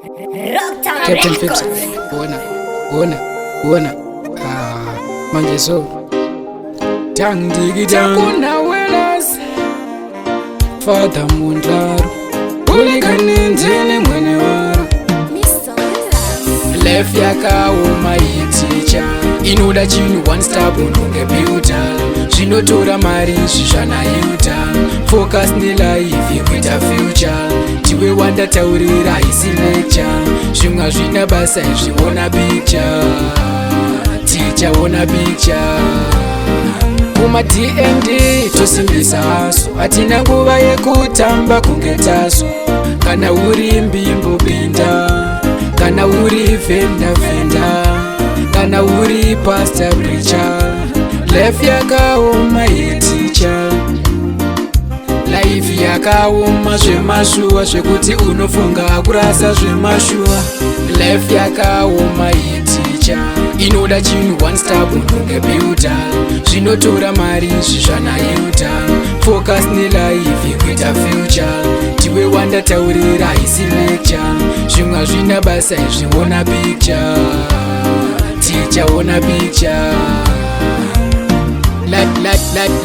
Rocktown Captain Records. Ona manje so tang digi dang kuna Willaz Father Mundlaro Hooligan nzene mwene waro Mr. Willaz. Left yakaoma iticha inoda chinhu one step unonge builder zvinotora mari zvisvanayuta focus nelife yekuita future tiwe wandataurira isi lecture zvimwe hazvina basa izviona picture tichaona picture kuma DND tosimbisa haso hatina nguva yekutamba kunge taso kana uri mbimbobinda kana uri venda kana uri pastor preacher life yakaoma yeticha life yakaoma zvemashuwa zvekuti unofunga kurasa zvemashuwa life yakaoma yeticha inoda chinhu one step unonge builder zvinotora mari zvisvanayuta focus nelife yekuita future tiwe wandataurira isi lecture zvimwe hazvina basa izviona picture tichaona picture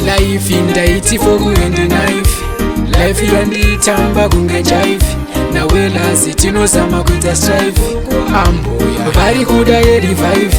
life indaiti fokuende knife life yanditamba kunge jive nawelazi tinozama kuita strife ambuya vari kuda yerevive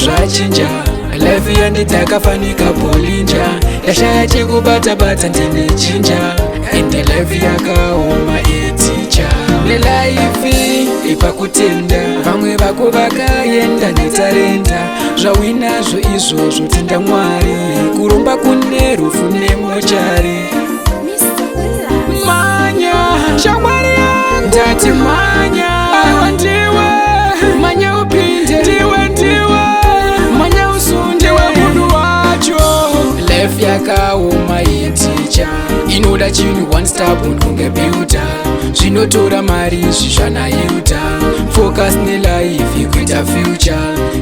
zvachinja life yanditakafanika polinja ndashaya chekubata-bata ndinechinja ende life yakaoma eticha nelaifi ipakutenda vamwe vako vakaenda netarenda zvawinazvo izvozvo tenda mwari kurumba kune rufu nemochari Mr. Willaz. manya shamwari yangu ndati manya ndiwe manya upinde ndiwe manya usunde wemunhu wacho life yakaoma yeticha inoda chinhu one step unonge builder zvinotora mari zvisvanayuta focus nelife yekuita future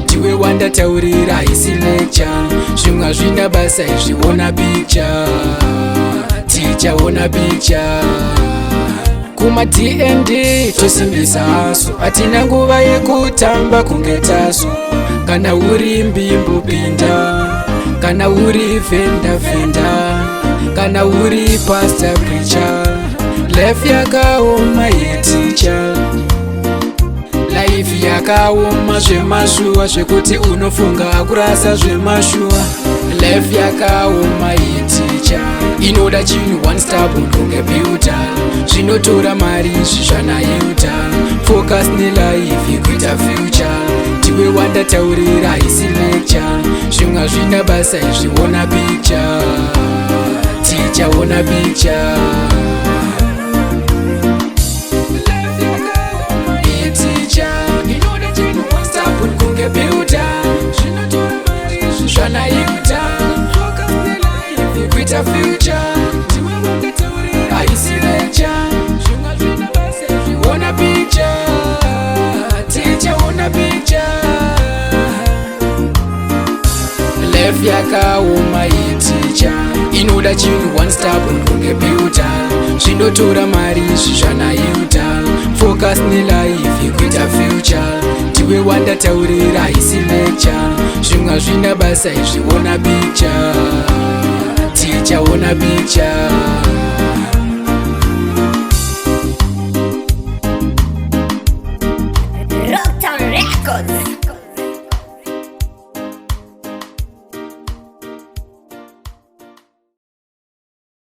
tiwe wandataurira isi lecture zvimwe hazvina basa izviona picture tichaona picture kuma DND tosimbisa haso hatina nguva yekutamba kunge taso kana uri mbimbopinda kana uri venda kana uri pastor preacher life yakaoma yeticha life yakaoma zvemashuwa zvekuti unofunga kurasa zvemashuwa life yakaoma yeticha inoda chinhu one step unonge builder zvinotora mari zvisvanayuta focus nelife yekuita future tiwe wandataurira isi lecture zvimwe hazvina basa izviona picture tichaona picture future tiwe wandataurira isi lecture zvimwe hazvina basa izviona picture tichaona picture life yakaoma yeticha inoda chinhu one step unonge builder zvinotora mari zvisvanayuta focus nelife yekuita future tiwe wandataurira isi lecture zvimwe hazvina basa izviona picture tichaona picture Rocktown Records.